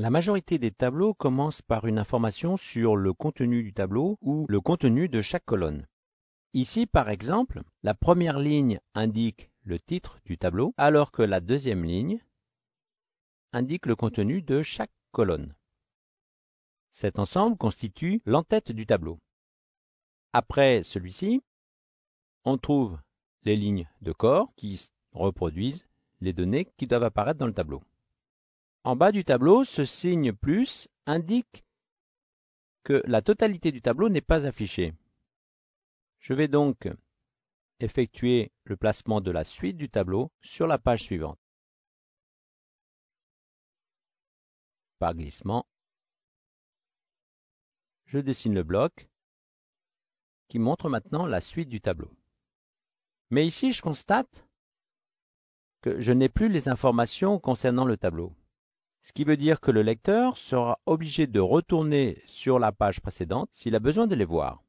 La majorité des tableaux commencent par une information sur le contenu du tableau ou le contenu de chaque colonne. Ici, par exemple, la première ligne indique le titre du tableau, alors que la deuxième ligne indique le contenu de chaque colonne. Cet ensemble constitue l'entête du tableau. Après celui-ci, on trouve les lignes de corps qui reproduisent les données qui doivent apparaître dans le tableau. En bas du tableau, ce signe plus indique que la totalité du tableau n'est pas affichée. Je vais donc effectuer le placement de la suite du tableau sur la page suivante. Par glissement, je dessine le bloc qui montre maintenant la suite du tableau. Mais ici, je constate que je n'ai plus les informations concernant le tableau. Ce qui veut dire que le lecteur sera obligé de retourner sur la page précédente s'il a besoin de les voir.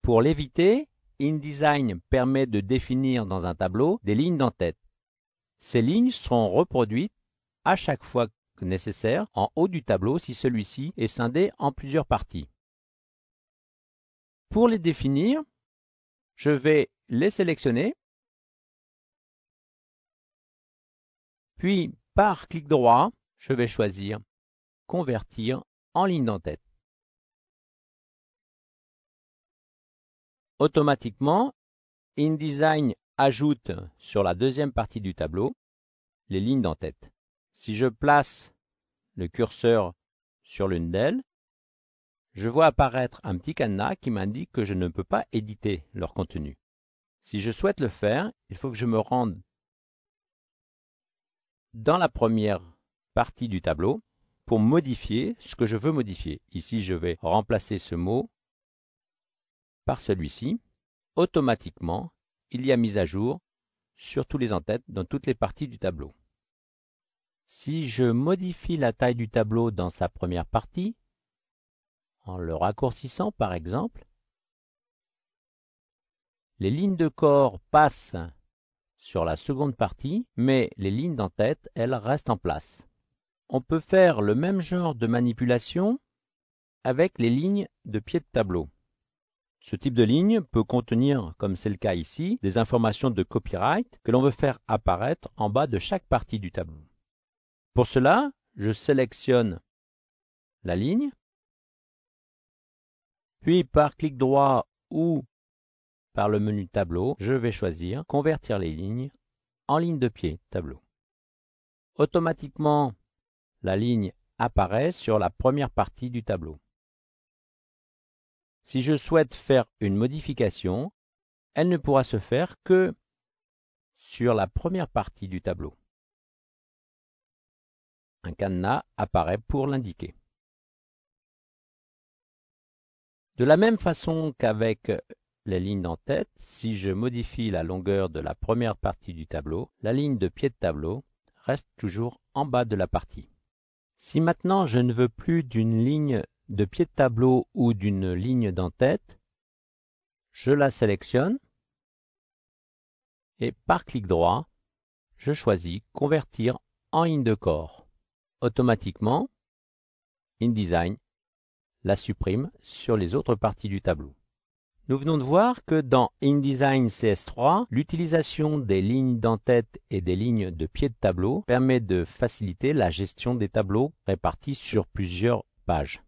Pour l'éviter, InDesign permet de définir dans un tableau des lignes d'entête. Ces lignes seront reproduites à chaque fois que nécessaire en haut du tableau si celui-ci est scindé en plusieurs parties. Pour les définir, je vais les sélectionner, puis par clic droit, je vais choisir « Convertir en ligne d'entête ». Automatiquement, InDesign ajoute sur la deuxième partie du tableau les lignes d'entête. Si je place le curseur sur l'une d'elles, je vois apparaître un petit cadenas qui m'indique que je ne peux pas éditer leur contenu. Si je souhaite le faire, il faut que je me rende dans la première partie du tableau pour modifier ce que je veux modifier. Ici, je vais remplacer ce mot par celui-ci. Automatiquement, il y a mise à jour sur tous les entêtes dans toutes les parties du tableau. Si je modifie la taille du tableau dans sa première partie, en le raccourcissant par exemple, les lignes de corps passent sur la seconde partie, mais les lignes d'entête, elles, restent en place. On peut faire le même genre de manipulation avec les lignes de pied de tableau. Ce type de ligne peut contenir, comme c'est le cas ici, des informations de copyright que l'on veut faire apparaître en bas de chaque partie du tableau. Pour cela, je sélectionne la ligne, puis par clic droit ou par le menu tableau, je vais choisir « Convertir les lignes en ligne de pied tableau ». Automatiquement, la ligne apparaît sur la première partie du tableau. Si je souhaite faire une modification, elle ne pourra se faire que sur la première partie du tableau. Un cadenas apparaît pour l'indiquer. De la même façon qu'avec les lignes d'entête, si je modifie la longueur de la première partie du tableau, la ligne de pied de tableau reste toujours en bas de la partie. Si maintenant je ne veux plus d'une ligne de pied de tableau ou d'une ligne d'entête, je la sélectionne et par clic droit, je choisis « Convertir en ligne de corps ». Automatiquement, InDesign la supprime sur les autres parties du tableau. Nous venons de voir que dans InDesign CS3, l'utilisation des lignes d'entête et des lignes de pied de tableau permet de faciliter la gestion des tableaux répartis sur plusieurs pages.